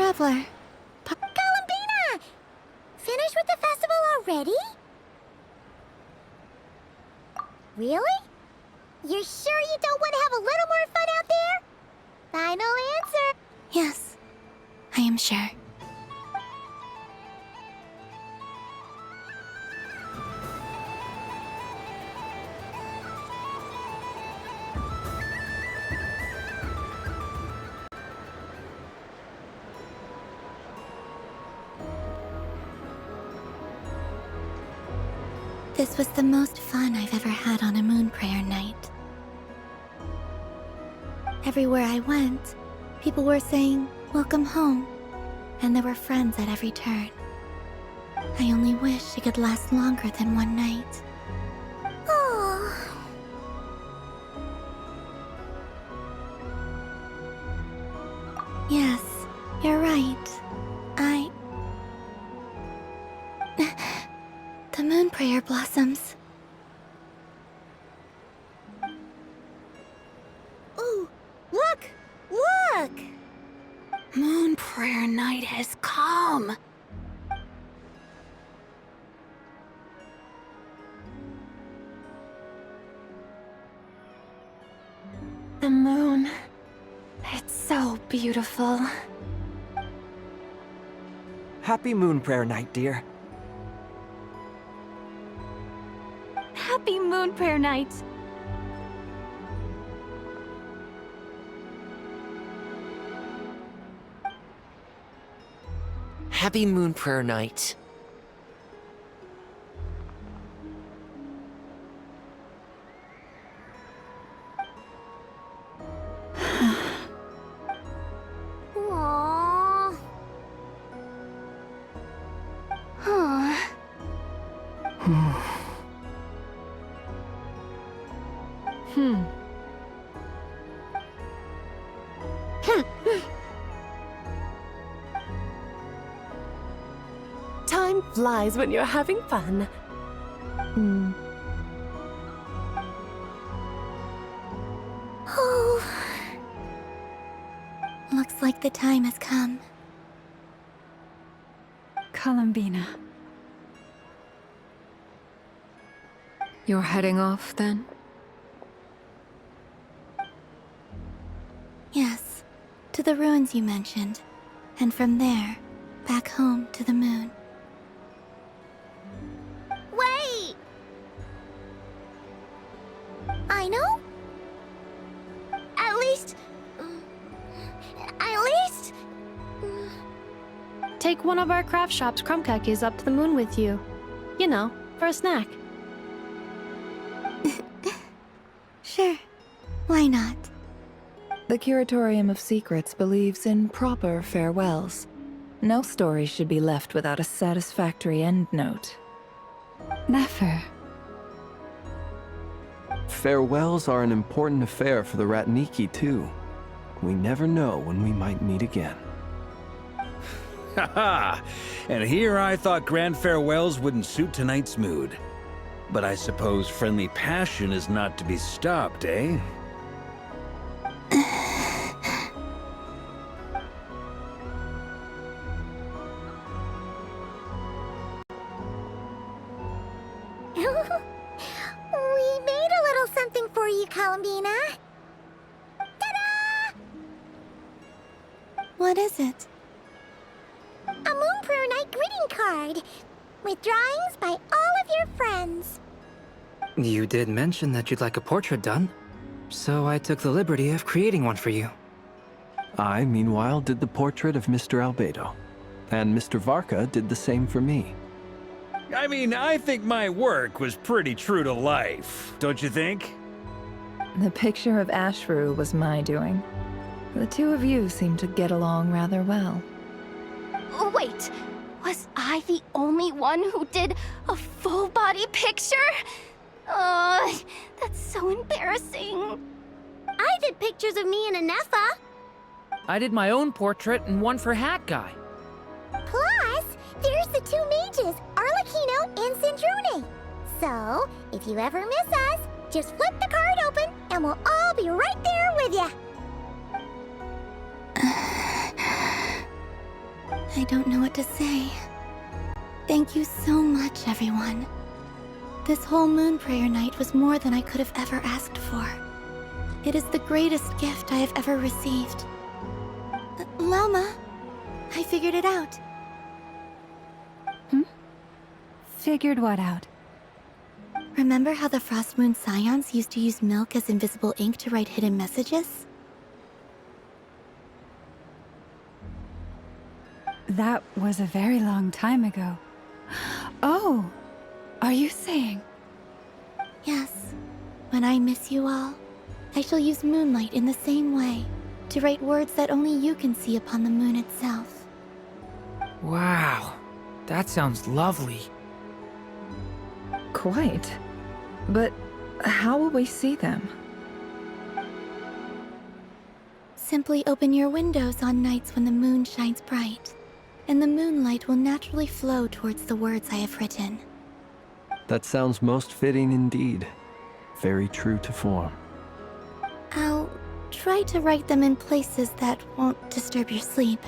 Traveler. Columbina! Finished with the festival already? Really? You're sure you don't want to have a little more fun out there? Final answer. Yes, I am sure. This was the most fun I've ever had on a moon prayer night. Everywhere I went, people were saying, "Welcome home," and there were friends at every turn. I only wish it could last longer than one night. Oh. Yes, you're right. The moon prayer blossoms. Ooh, look! Look! Moon prayer night has come. The moon. It's so beautiful. Happy Moon Prayer Night, dear. Happy moon prayer night. Happy Moon Prayer Night. Aww. Huh. Time flies when you're having fun. Oh. Looks like the time has come. Columbina. You're heading off, then? Yes, to the ruins you mentioned. And from there, back home to the moon. Wait! I know? At least... Take one of our craft shop's crumb cookies up to the moon with you. You know, for a snack. Sure, why not? The Curatorium of Secrets believes in proper farewells. No story should be left without a satisfactory endnote. Nefer. Farewells are an important affair for the Ratniki, too. We never know when we might meet again. Haha! And here I thought grand farewells wouldn't suit tonight's mood. But I suppose friendly passion is not to be stopped, eh? We made a little something for you, Columbina. Ta-da! What is it? A Moon Prayer Night greeting card with drawings by all of your friends. You did mention that you'd like a portrait done, so I took the liberty of creating one for you. I, meanwhile, did the portrait of Mr. Albedo. And Mr. Varka did the same for me. I mean, I think my work was pretty true to life, don't you think? The picture of Ashru was my doing. The two of you seem to get along rather well. Wait, was I the only one who did a full body picture? That's so embarrassing. I did pictures of me and Anefa. I did my own portrait and one for Hat Guy. Plus, there's the two mages, Arlecchino and Sandrone. So, if you ever miss us, just flip the card open and we'll all be right there with you. I don't know what to say. Thank you so much, everyone. This whole moon prayer night was more than I could have ever asked for. It is the greatest gift I have ever received. Loma, I figured it out. Figured what out? Remember how the Frost Moon Scions used to use milk as invisible ink to write hidden messages? That was a very long time ago. Oh, are you saying? Yes. When I miss you all, I shall use moonlight in the same way, to write words that only you can see upon the moon itself. Wow, that sounds lovely. Quite. But how will we see them? Simply open your windows on nights when the moon shines bright, and the moonlight will naturally flow towards the words I have written. That sounds most fitting indeed. Very true to form. I'll try to write them in places that won't disturb your sleep.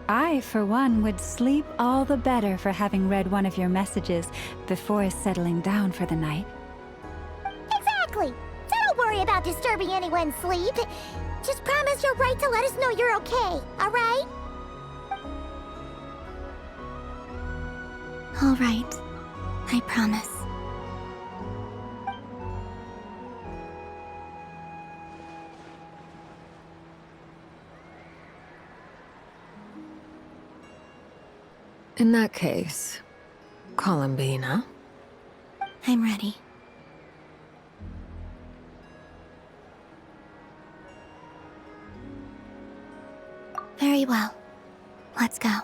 I, for one, would sleep all the better for having read one of your messages before settling down for the night. Exactly! So don't worry about disturbing anyone's sleep. Just promise you'll write to let us know you're okay, alright? All right. I promise. In that case, Columbina? I'm ready. Very well. Let's go.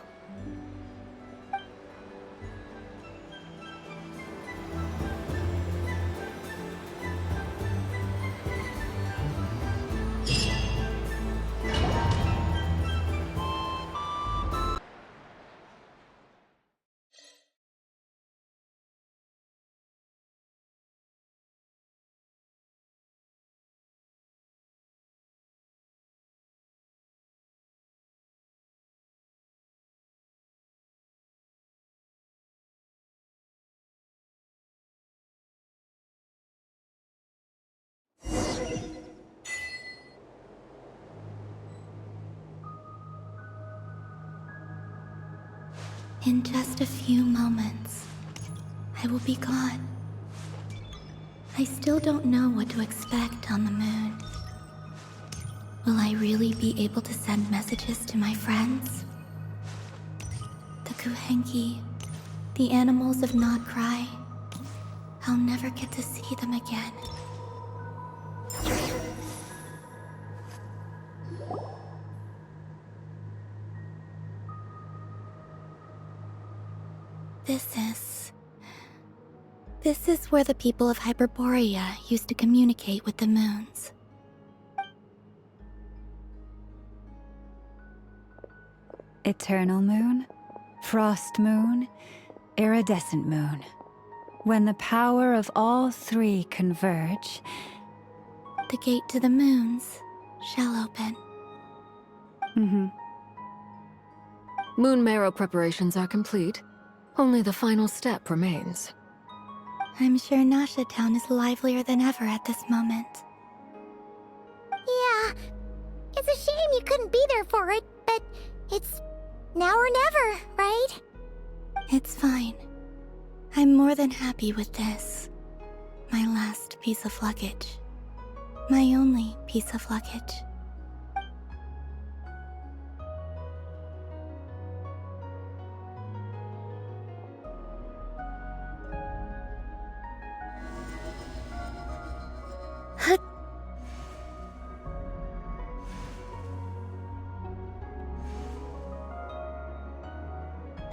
In just a few moments, I will be gone. I still don't know what to expect on the moon. Will I really be able to send messages to my friends? The Kuhenki, the animals of Nod Cry. I'll never get to see them again. This is where the people of Hyperborea used to communicate with the moons. Eternal moon, frost moon, iridescent moon. When the power of all three converge, the gate to the moons shall open. Moon marrow preparations are complete. Only the final step remains. I'm sure Nasha Town is livelier than ever at this moment. Yeah, it's a shame you couldn't be there for it, but it's now or never, right? It's fine. I'm more than happy with this. My last piece of luggage. My only piece of luggage.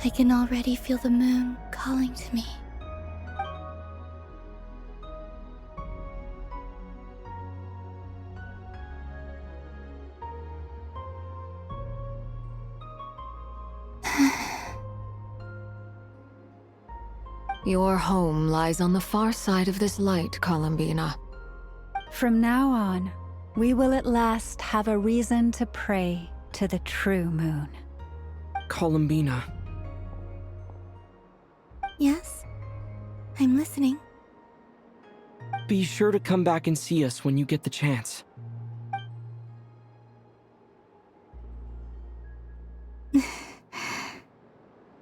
I can already feel the moon calling to me. Your home lies on the far side of this light, Columbina. From now on, we will at last have a reason to pray to the true moon. Columbina. Yes? I'm listening. Be sure to come back and see us when you get the chance.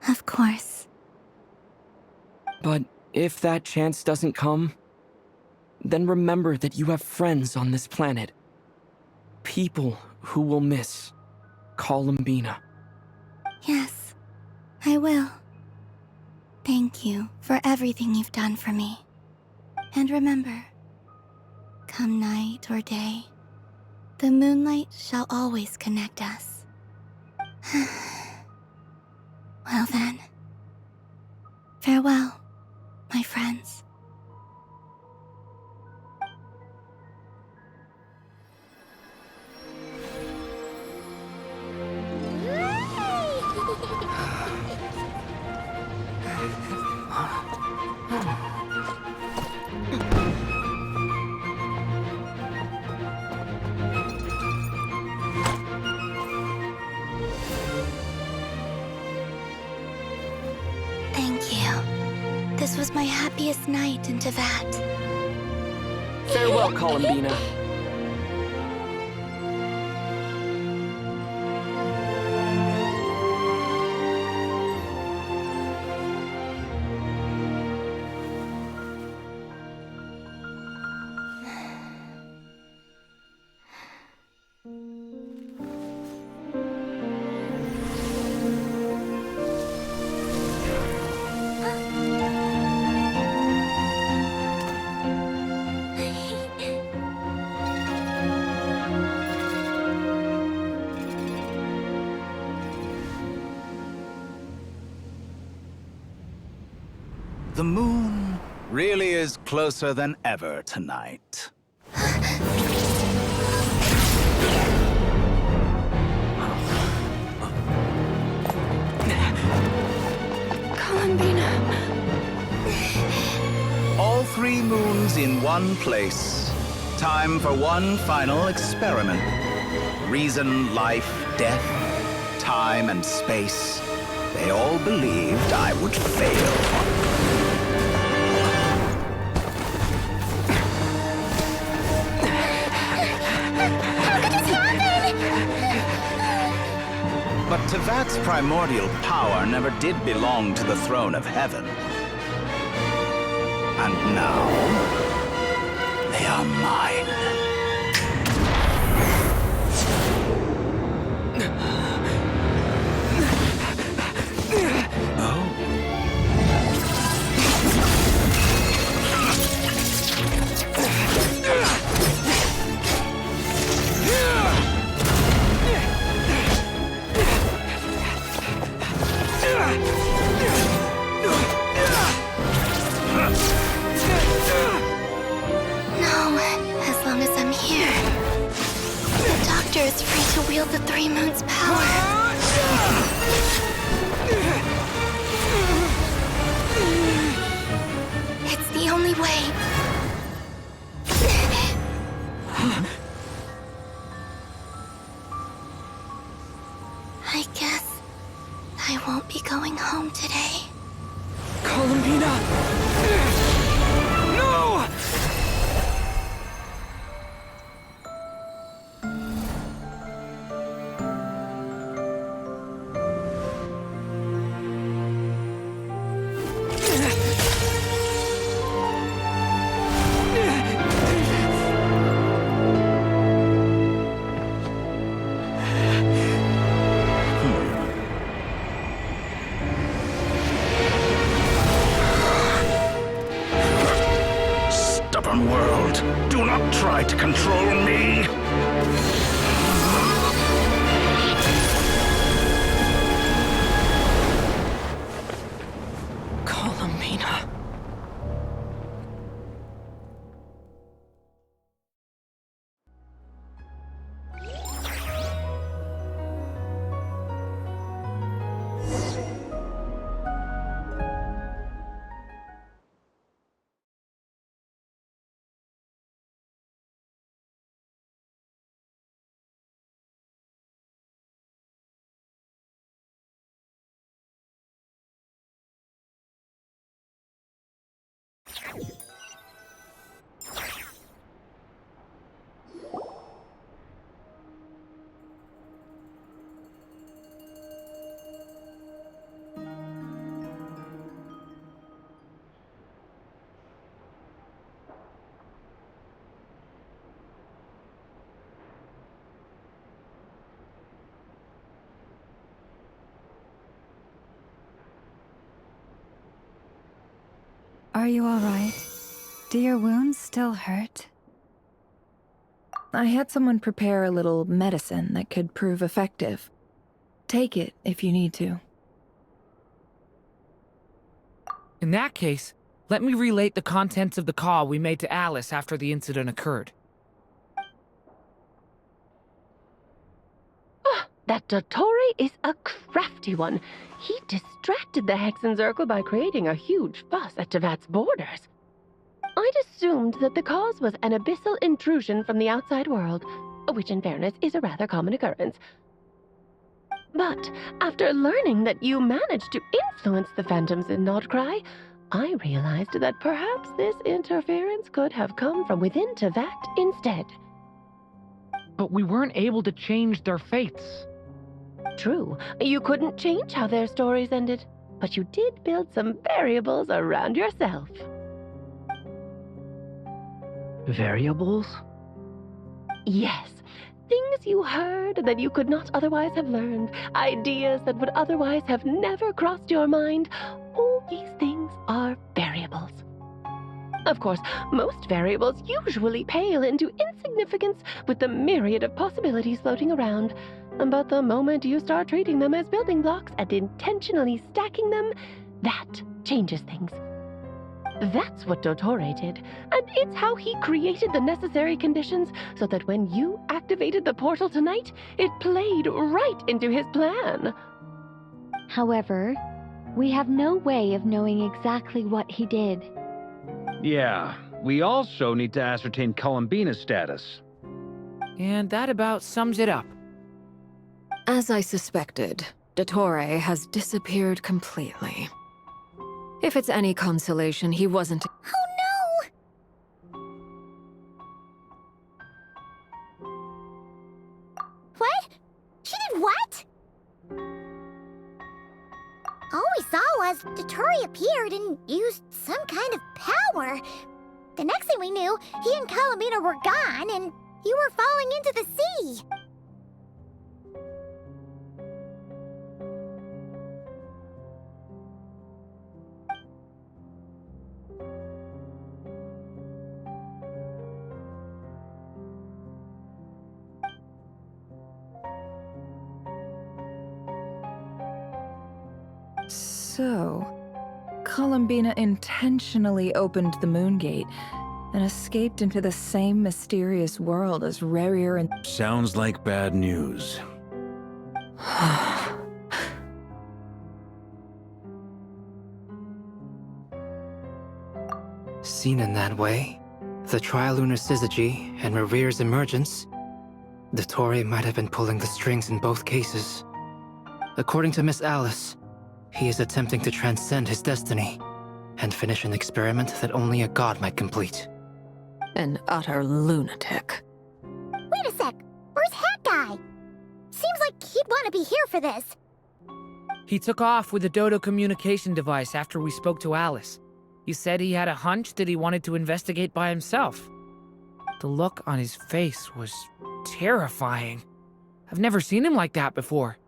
Of course. But if that chance doesn't come, then remember that you have friends on this planet. People who will miss Columbina. Yes, I will. Thank you for everything you've done for me. And remember, come night or day, the moonlight shall always connect us. Well then, farewell, my friends. Thank you. This was my happiest night in Tevat. Farewell, Columbina. The moon really is closer than ever tonight. Columbina. All 3 moons in one place. Time for one final experiment. Reason, life, death, time, and space. They all believed I would fail. But Tevat's primordial power never did belong to the throne of heaven. And now, they are mine. Is free to wield the 3 moons' power. It's the only way. I guess I won't be going home today. Columbina! Stubborn world, do not try to control me! Are you all right? Do your wounds still hurt? I had someone prepare a little medicine that could prove effective. Take it if you need to. In that case, let me relate the contents of the call we made to Alice after the incident occurred. That Dottore is a crafty one. He distracted the Hexenzirkel by creating a huge fuss at Tevat's borders. I'd assumed that the cause was an abyssal intrusion from the outside world, which in fairness is a rather common occurrence. But after learning that you managed to influence the phantoms in Nordcry, I realized that perhaps this interference could have come from within Tevat instead. But we weren't able to change their fates. True, you couldn't change how their stories ended, but you did build some variables around yourself. Variables? Yes, things you heard that you could not otherwise have learned, ideas that would otherwise have never crossed your mind. All these things are variables. Of course, most variables usually pale into insignificance with the myriad of possibilities floating around. But the moment you start treating them as building blocks and intentionally stacking them, that changes things. That's what Dottore did, and it's how he created the necessary conditions so that when you activated the portal tonight, it played right into his plan. However, we have no way of knowing exactly what he did. Yeah, we also need to ascertain Columbina's status. And that about sums it up. As I suspected, Dottore has disappeared completely. If it's any consolation, he wasn't— Oh no! What? She did what? All we saw was Dottore appeared and used some kind of power. The next thing we knew, he and Columbina were gone and you were falling into the sea. So, Columbina intentionally opened the Moon Gate and escaped into the same mysterious world as Rerir and— Sounds like bad news. Seen in that way, the Trilunar Syzygy and Rerir's emergence, Dottore might have been pulling the strings in both cases. According to Miss Alice, he is attempting to transcend his destiny and finish an experiment that only a god might complete. An utter lunatic. Wait a sec, where's Hat Guy? Seems like he'd want to be here for this. He took off with the Dodo communication device after we spoke to Alice. He said he had a hunch that he wanted to investigate by himself. The look on his face was terrifying. I've never seen him like that before.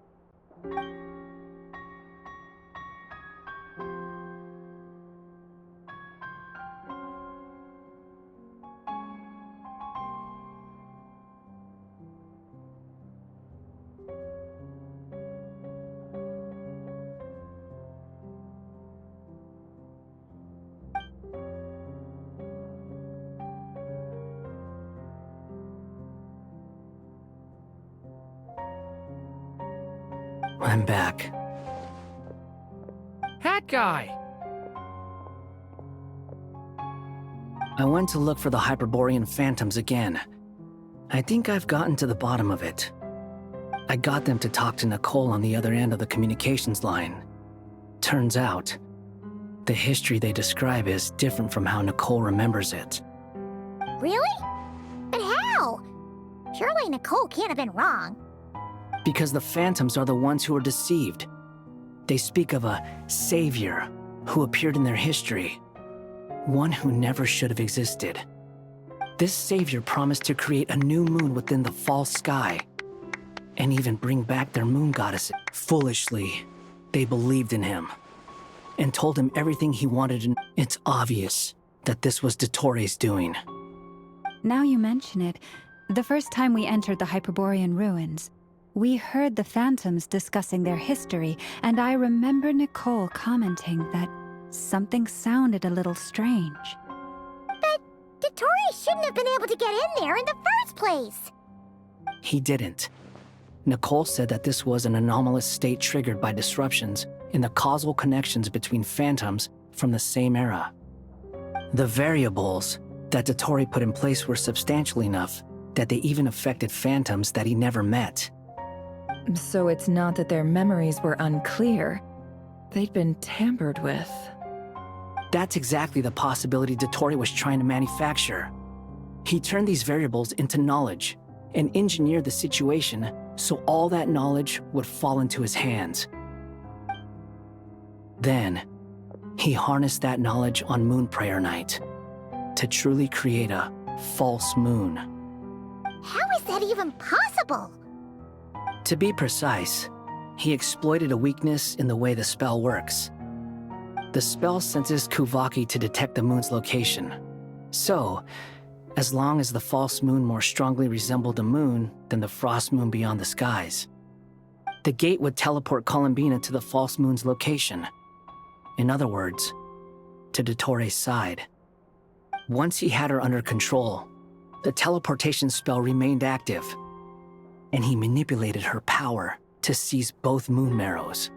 I'm back. Hat Guy! I went to look for the Hyperborean phantoms again. I think I've gotten to the bottom of it. I got them to talk to Nicole on the other end of the communications line. Turns out, The history they describe is different from how Nicole remembers it. Really? But how? Surely Nicole can't have been wrong. Because the Phantoms are the ones who are deceived. They speak of a savior who appeared in their history. One who never should have existed. This savior promised to create a new moon within the false sky, and even bring back their moon goddess. Foolishly, they believed in him, and told him everything he wanted. And it's obvious that this was Dottore doing. Now you mention it, the first time we entered the Hyperborean ruins, we heard the Phantoms discussing their history, and I remember Nicole commenting that something sounded a little strange. But Dottore shouldn't have been able to get in there in the first place! He didn't. Nicole said that this was an anomalous state triggered by disruptions in the causal connections between Phantoms from the same era. The variables that Dottore put in place were substantial enough that they even affected Phantoms that he never met. So it's not that their memories were unclear. They'd been tampered with. That's exactly the possibility Dottore was trying to manufacture. He turned these variables into knowledge and engineered the situation so all that knowledge would fall into his hands. Then, he harnessed that knowledge on Moon Prayer Night to truly create a false moon. How is that even possible? To be precise, he exploited a weakness in the way the spell works. The spell senses Kuvaki to detect the moon's location. So, as long as the false moon more strongly resembled the moon than the frost moon beyond the skies, the gate would teleport Columbina to the false moon's location. In other words, to Dottore's side. Once he had her under control, the teleportation spell remained active, and he manipulated her power to seize both moon marrows.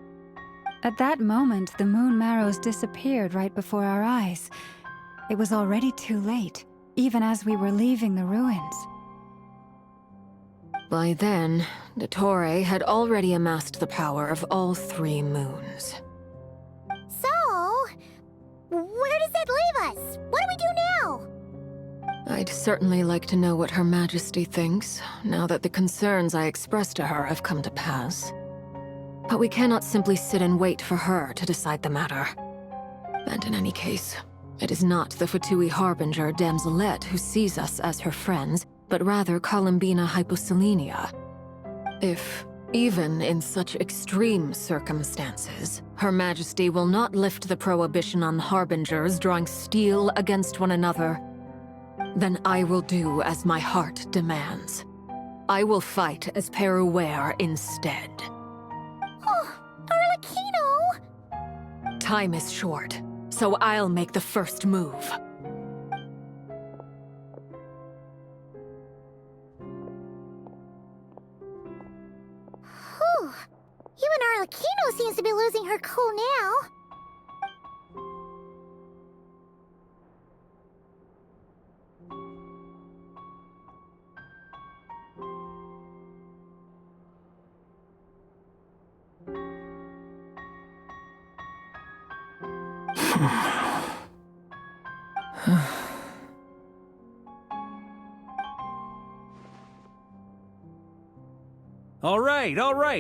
At that moment, the moon marrows disappeared right before our eyes. It was already too late, even as we were leaving the ruins. By then, Dottore had already amassed the power of all 3 moons. So, where does that leave us? What do we do now? I'd certainly like to know what Her Majesty thinks, now that the concerns I expressed to her have come to pass. But we cannot simply sit and wait for her to decide the matter. And in any case, it is not the Fatui Harbinger Damselette who sees us as her friends, but rather Columbina Hyposelenia. If, even in such extreme circumstances, Her Majesty will not lift the prohibition on Harbingers drawing steel against one another, then I will do as my heart demands. I will fight as Peruware instead. Oh, Arlecchino! Time is short, so I'll make the first move. Whew. Even Arlecchino seems to be losing her cool now.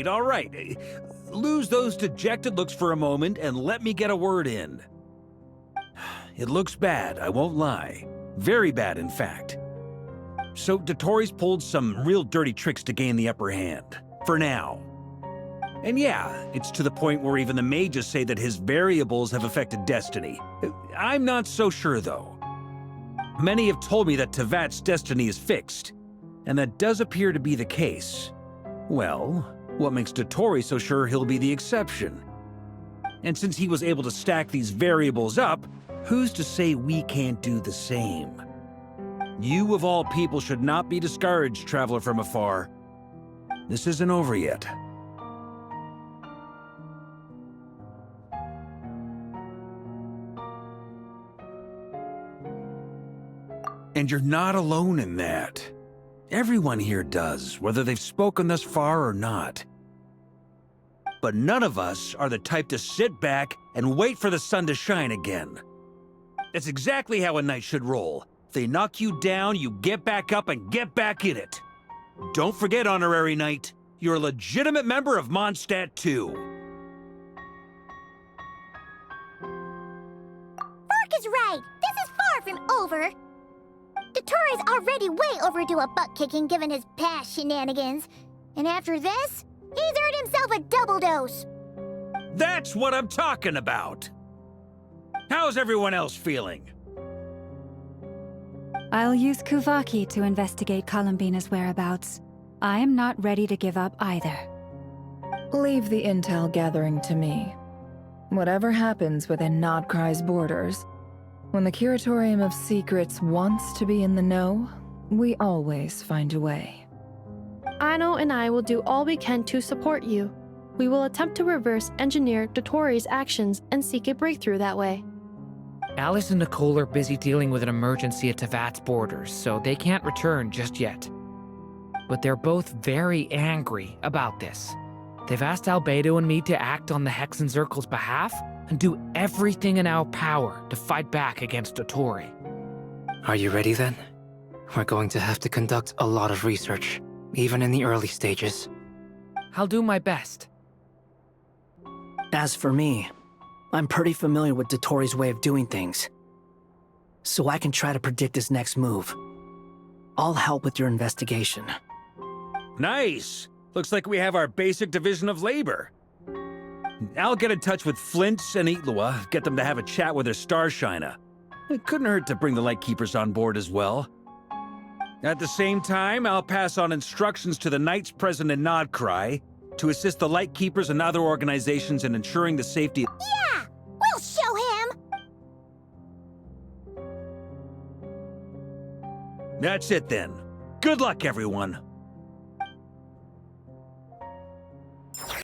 All right. Lose those dejected looks for a moment and let me get a word in. It looks bad, I won't lie. Very bad, in fact. So Dottore's pulled some real dirty tricks to gain the upper hand. For now. And yeah, it's to the point where even the mages say that his variables have affected destiny. I'm not so sure, though. Many have told me that Teyvat's destiny is fixed, and that does appear to be the case. Well, what makes Dottore so sure he'll be the exception? And since he was able to stack these variables up, who's to say we can't do the same? You of all people should not be discouraged, traveler from afar. This isn't over yet. And you're not alone in that. Everyone here does, whether they've spoken thus far or not. But none of us are the type to sit back and wait for the sun to shine again. That's exactly how a knight should roll. If they knock you down, you get back up and get back in it. Don't forget, Honorary Knight, you're a legitimate member of Mondstadt too. Fork is right. This is far from over. Dottoro's already way overdue a butt-kicking given his past shenanigans. And after this, he's earned himself a double dose. That's what I'm talking about. How's everyone else feeling? I'll use Kuvaki to investigate Columbina's whereabouts. I am not ready to give up either. Leave the intel gathering to me. Whatever happens within Nodkrai's borders, when the Curatorium of Secrets wants to be in the know, we always find a way. Aino and I will do all we can to support you. We will attempt to reverse engineer Dotori's actions and seek a breakthrough that way. Alice and Nicole are busy dealing with an emergency at Tevat's borders, so they can't return just yet. But they're both very angry about this. They've asked Albedo and me to act on the Hexen Circle's behalf and do everything in our power to fight back against Dotori. Are you ready then? We're going to have to conduct a lot of research, even in the early stages. I'll do my best. As for me, I'm pretty familiar with Dotori's way of doing things, so I can try to predict his next move. I'll help with your investigation. Nice! Looks like we have our basic division of labor. I'll get in touch with Flint and Itlua, get them to have a chat with their Starshiner. It couldn't hurt to bring the Lightkeepers on board as well. At the same time, I'll pass on instructions to the Knights present in Nodkrai to assist the Lightkeepers and other organizations in ensuring the safety. Yeah! We'll show him! That's it then. Good luck, everyone.